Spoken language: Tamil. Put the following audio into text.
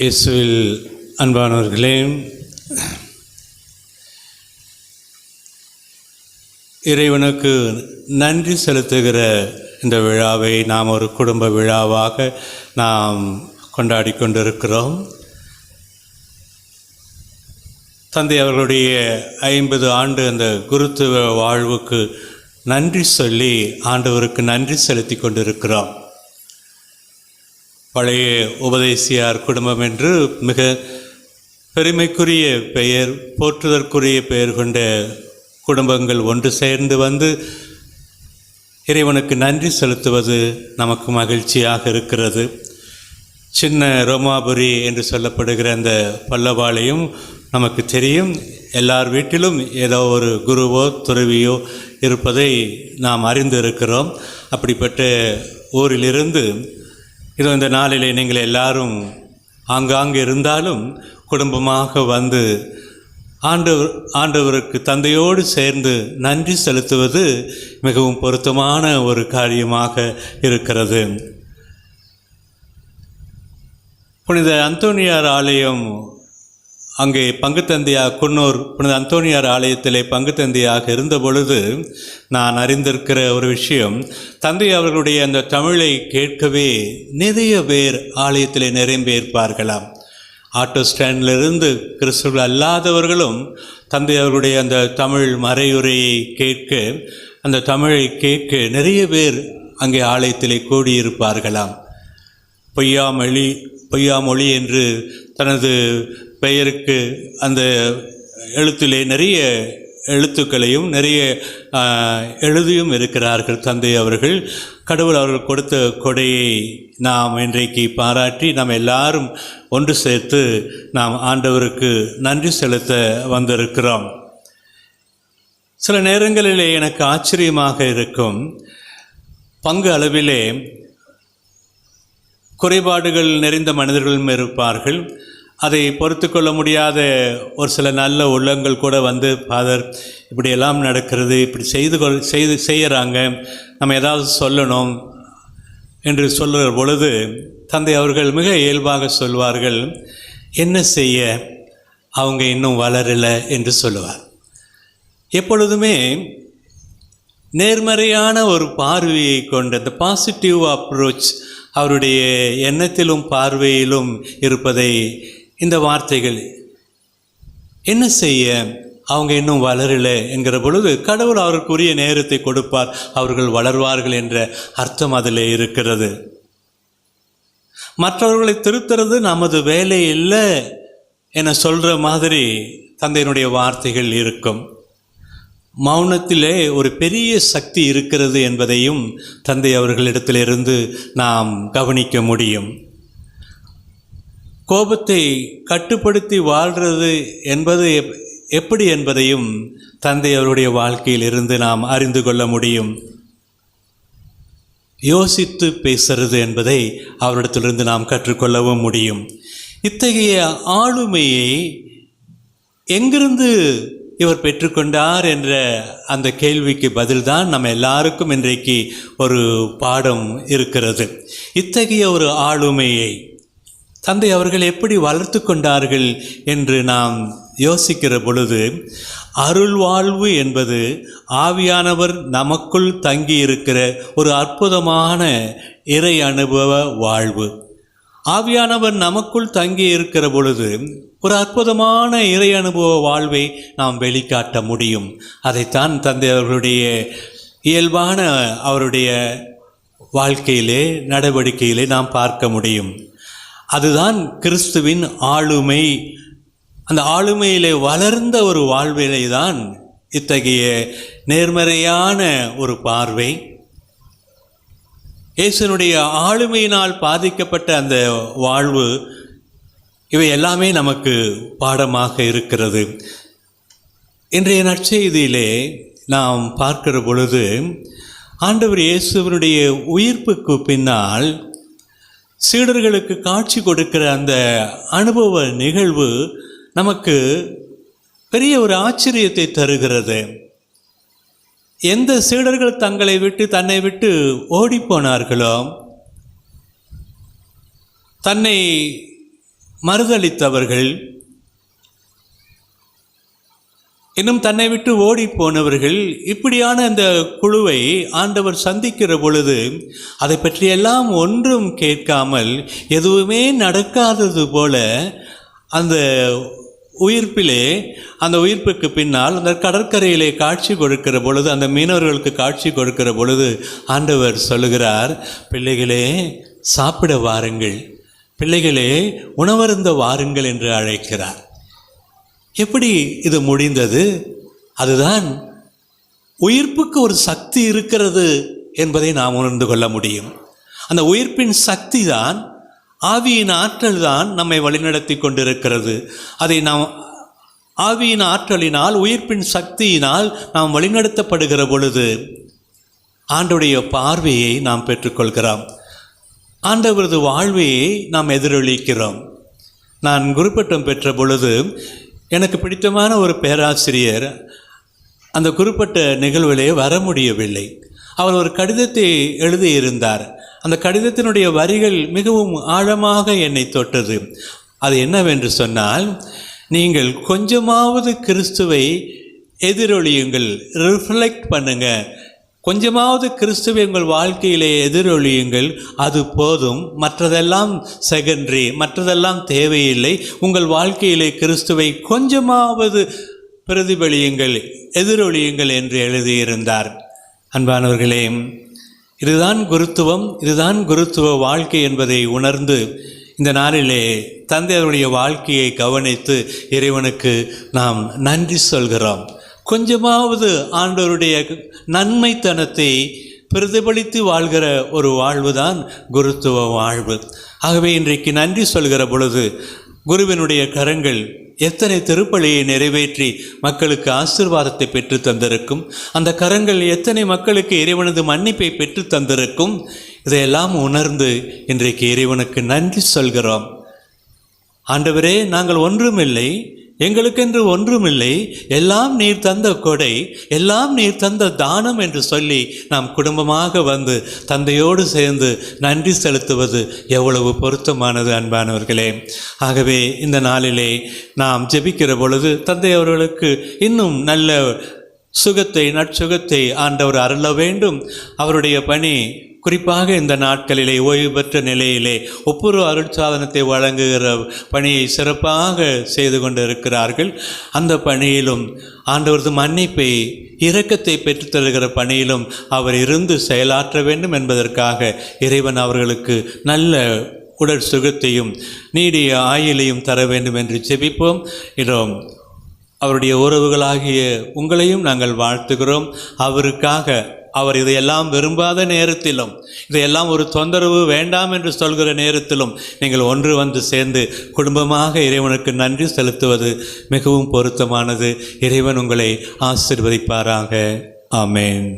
இயேசுவில் அன்பானவர்களே, இறைவனுக்கு நன்றி செலுத்துகிற இந்த விழாவை நாம் ஒரு குடும்ப விழாவாக நாம் கொண்டாடி கொண்டிருக்கிறோம். தந்தை அவர்களுடைய 50 ஆண்டு அந்த குருத்துவ வாழ்வுக்கு நன்றி சொல்லி ஆண்டவருக்கு நன்றி செலுத்தி கொண்டிருக்கிறோம். பழைய உபதேசியார் குடும்பம் என்று மிக பெருமைக்குரிய பெயர், போற்றுதற்குரிய பெயர் கொண்ட குடும்பங்கள் ஒன்று சேர்ந்து வந்து இறைவனுக்கு நன்றி செலுத்துவது நமக்கு மகிழ்ச்சியாக இருக்கிறது. சின்ன ரோமாபுரி என்று சொல்லப்படுகிற அந்த பல்லவாளையும் நமக்கு தெரியும். எல்லார் வீட்டிலும் ஏதோ ஒரு குருவோ துறவியோ இருப்பதை நாம் அறிந்திருக்கிறோம். அப்படிப்பட்ட ஊரிலிருந்து இதோ இந்த நாளிலே நீங்கள் எல்லாரும் ஆங்காங்கே இருந்தாலும் குடும்பமாக வந்து ஆண்டவருக்கு தந்தையோடு சேர்ந்து நன்றி செலுத்துவது மிகவும் பொருத்தமான ஒரு காரியமாக இருக்கிறது. புனித அந்தோனியார் ஆலயம் அங்கே பங்குத்தந்தையாக குன்னூர் புனித அந்தோனியார் ஆலயத்திலே பங்குத்தந்தையாக இருந்த பொழுது நான் அறிந்திருக்கிற ஒரு விஷயம், தந்தை அவர்களுடைய அந்த தமிழை கேட்கவே நிறைய பேர் ஆலயத்திலே நிரம்பியிருப்பார்களாம். ஆட்டோ ஸ்டாண்டிலிருந்து கிறிஸ்துவர்கள் அல்லாதவர்களும் தந்தை அவர்களுடைய அந்த தமிழ் மறையுரையை கேட்க, அந்த தமிழை கேட்க நிறைய பேர் அங்கே ஆலயத்திலே கூடியிருப்பார்களாம். பொய்யாமொழி என்று தனது பெயருக்கு அந்த எழுத்திலே நிறைய எழுத்துக்களையும் நிறைய எழுதியும் இருக்கிறார்கள் தந்தை அவர்கள். கடவுள் அவர்கள் கொடுத்த கொடையை நாம் இன்றைக்கு பாராட்டி நாம் எல்லாரும் ஒன்று சேர்த்து நாம் ஆண்டவருக்கு நன்றி செலுத்த வந்திருக்கிறோம். சில நேரங்களிலே எனக்கு ஆச்சரியமாக இருக்கும், பங்கு அளவிலே குறைபாடுகள் நிறைந்த மனிதர்களும் இருப்பார்கள். அதை பொறுத்து கொள்ள முடியாத ஒரு சில நல்ல உள்ளங்கள் கூட வந்து, ஃபாதர் இப்படியெல்லாம் நடக்கிறது, இப்படி செய்கிறாங்க, நம்ம ஏதாவது சொல்லணும் என்று சொல்லுகிற பொழுது தந்தை அவர்கள் மிக இயல்பாக சொல்வார்கள், என்ன செய்ய, அவங்க இன்னும் வளரலை என்று சொல்லுவார். எப்பொழுதுமே நேர்மறையான ஒரு பார்வையை கொண்ட அந்த பாசிட்டிவ் அப்ரோச் அவருடைய எண்ணத்திலும் பார்வையிலும் இருப்பதை இந்த வார்த்தைகள், என்ன செய்ய, அவங்க இன்னும் வளரலை என்கிற பொழுது கடவுள் அவருக்குரிய நேரத்தை கொடுப்பார், அவர்கள் வளர்வார்கள் என்ற அர்த்தம் அதில் இருக்கிறது. மற்றவர்களை திருத்துறது நமது வேலை இல்லை என சொல்கிற மாதிரி தந்தையினுடைய வார்த்தைகள் இருக்கும். மௌனத்திலே ஒரு பெரிய சக்தி இருக்கிறது என்பதையும் தந்தை அவர்களிடத்திலிருந்து நாம் கவனிக்க முடியும். கோபத்தை கட்டுப்படுத்தி வாழ்கிறது என்பது எப்படி என்பதையும் தந்தை அவருடைய வாழ்க்கையில் இருந்து நாம் அறிந்து கொள்ள முடியும். யோசித்து பேசுறது என்பதை அவரிடத்திலிருந்து நாம் கற்றுக்கொள்ளவும் முடியும். இத்தகைய ஆளுமையை எங்கிருந்து இவர் பெற்றுக்கொண்டார் என்ற அந்த கேள்விக்கு பதில்தான் நம்ம எல்லாருக்கும் இன்றைக்கு ஒரு பாடம் இருக்கிறது. இத்தகைய ஒரு ஆளுமையை தந்தை அவர்கள் எப்படி வளர்த்து கொண்டார்கள் என்று நாம் யோசிக்கிற பொழுது, அருள் வாழ்வு என்பது ஆவியானவர் நமக்குள் தங்கி இருக்கிற ஒரு அற்புதமான இறை அனுபவ வாழ்வு. ஆவியானவர் நமக்குள் தங்கி இருக்கிற பொழுது ஒரு அற்புதமான இறை அனுபவ வாழ்வை நாம் வெளிக்காட்ட முடியும். அதைத்தான் தந்தை அவர்களுடைய இயல்பான அவருடைய வாழ்க்கையிலே நடவடிக்கையிலே நாம் பார்க்க முடியும். அதுதான் கிறிஸ்துவின் ஆளுமை. அந்த ஆளுமையிலே வளர்ந்த ஒரு வாழ்விலே தான் இத்தகைய நேர்மறையான ஒரு பார்வை, இயேசுனுடைய ஆளுமையினால் பாதிக்கப்பட்ட அந்த வாழ்வு, இவை எல்லாமே நமக்கு பாடமாக இருக்கிறது. இன்றைய நற்செய்தியிலே நாம் பார்க்கிற பொழுது ஆண்டவர் இயேசுவினுடைய உயிர்ப்புக்கு பின்னால் சீடர்களுக்கு காட்சி கொடுக்கிற அந்த அனுபவ நிகழ்வு நமக்கு பெரிய ஒரு ஆச்சரியத்தை தருகிறது. எந்த சீடர்கள் தன்னை விட்டு ஓடி போனார்களோ, தன்னை மறுதளித்தவர்கள், இன்னும் தன்னை விட்டு ஓடி போனவர்கள், இப்படியான அந்த குழுவை ஆண்டவர் சந்திக்கிற பொழுது அதை பற்றியெல்லாம் ஒன்றும் கேட்காமல் எதுவுமே நடக்காதது போல அந்த உயிர்ப்பிலே, அந்த உயிர்ப்புக்கு பின்னால் அந்த கடற்கரையிலே காட்சி கொடுக்கிற பொழுது, அந்த மீனவர்களுக்கு காட்சி கொடுக்கிற பொழுது ஆண்டவர் சொல்லுகிறார், பிள்ளைகளே சாப்பிட வாருங்கள், பிள்ளைகளே உணவருந்த வாருங்கள் என்று அழைக்கிறார். எப்படி இது முடிந்தது? அதுதான் உயிர்ப்புக்கு ஒரு சக்தி இருக்கிறது என்பதை நாம் உணர்ந்து கொள்ள முடியும். அந்த உயிர்ப்பின் சக்தி தான், ஆவியின் ஆற்றல் தான் நம்மை வழிநடத்தி கொண்டிருக்கிறது. அதை நாம் ஆவியின் ஆற்றலினால், உயிர்ப்பின் சக்தியினால் நாம் வழிநடத்தப்படுகிற பொழுது ஆண்டவருடைய பார்வையை நாம் பெற்றுக்கொள்கிறோம், ஆண்டவரது வாழ்வையை நாம் எதிரொலிக்கிறோம். நான் குருப்பட்டம் பெற்ற பொழுது எனக்கு பிடித்தமான ஒரு பேராசிரியர் அந்த குறிப்பிட்ட நிகழ்விலே வர முடியவில்லை. அவர் ஒரு கடிதத்தை எழுதியிருந்தார். அந்த கடிதத்தினுடைய வரிகள் மிகவும் ஆழமாக என்னை தொட்டது. அது என்னவென்று சொன்னால், நீங்கள் கொஞ்சமாவது கிறிஸ்துவை எதிரொலியுங்கள், ரிஃப்ளெக்ட் பண்ணுங்க, கொஞ்சமாவது கிறிஸ்துவை உங்கள் வாழ்க்கையிலே எதிரொலியுங்கள், அது போதும், மற்றதெல்லாம் செகண்டரி, மற்றதெல்லாம் தேவையில்லை. உங்கள் வாழ்க்கையிலே கிறிஸ்துவை கொஞ்சமாவது பிரதிபலியுங்கள், எதிரொலியுங்கள் என்று எழுதியிருந்தார். அன்பானவர்களே, இதுதான் குருத்துவம், இதுதான் குருத்துவ வாழ்க்கை என்பதை உணர்ந்து இந்த நாளிலே தந்தையருடைய வாழ்க்கையை கவனித்து இறைவனுக்கு நாம் நன்றி சொல்கிறோம். கொஞ்சமாவது ஆண்டவருடைய நன்மைத்தனத்தை பிரதிபலித்து வாழ்கிற ஒரு வாழ்வு தான் குருத்துவ வாழ்வு. ஆகவே இன்றைக்கு நன்றி சொல்கிற பொழுது குருவினுடைய கரங்கள் எத்தனை திருப்பலியை நிறைவேற்றி மக்களுக்கு ஆசீர்வாதத்தை பெற்று தந்திருக்கும், அந்த கரங்கள் எத்தனை மக்களுக்கு இறைவனது மன்னிப்பை பெற்று தந்திருக்கும். இதையெல்லாம் உணர்ந்து இன்றைக்கு இறைவனுக்கு நன்றி சொல்கிறோம். ஆண்டவரே, நாங்கள் ஒன்றுமில்லை, எங்களுக்கென்று ஒன்றுமில்லை, எல்லாம் நீர் தந்த கொடை, எல்லாம் நீர் தந்த தானம் என்று சொல்லி நாம் குடும்பமாக வந்து தந்தையோடு சேர்ந்து நன்றி செலுத்துவது எவ்வளவு பொருத்தமானது அன்பானவர்களே. ஆகவே இந்த நாளிலே நாம் ஜெபிக்கிற பொழுது தந்தை அவர்களுக்கு இன்னும் நல்ல சுகத்தை, நற்சுகத்தை ஆண்டவர் அருள வேண்டும். அவருடைய பணி குறிப்பாக இந்த நாட்களிலே ஓய்வு பெற்ற நிலையிலே ஒப்புரு அருட்சாதனத்தை வழங்குகிற பணியை சிறப்பாக செய்து கொண்டு இருக்கிறார்கள். அந்த பணியிலும் ஆண்டவரது மன்னிப்பை, இரக்கத்தை பெற்றுத்தருகிற பணியிலும் அவர் இருந்து செயலாற்ற வேண்டும் என்பதற்காக இறைவன் அவர்களுக்கு நல்ல உடல் சுகத்தையும் நீடிய ஆயுளையும் தர வேண்டும் என்று ஜெபிப்போம். இதோ அவருடைய உறவுகளாகிய உங்களையும் நாங்கள் வாழ்த்துகிறோம். அவருக்காக அவர் இதையெல்லாம் விரும்பாத நேரத்திலும், இதையெல்லாம் ஒரு தொந்தரவு வேண்டாம் என்று சொல்கிற நேரத்திலும் நீங்கள் ஒன்று வந்து சேர்ந்து குடும்பமாக இறைவனுக்கு நன்றி செலுத்துவது மிகவும் பொருத்தமானது. இறைவன் உங்களை ஆசீர்வதிப்பாராக. ஆமேன்.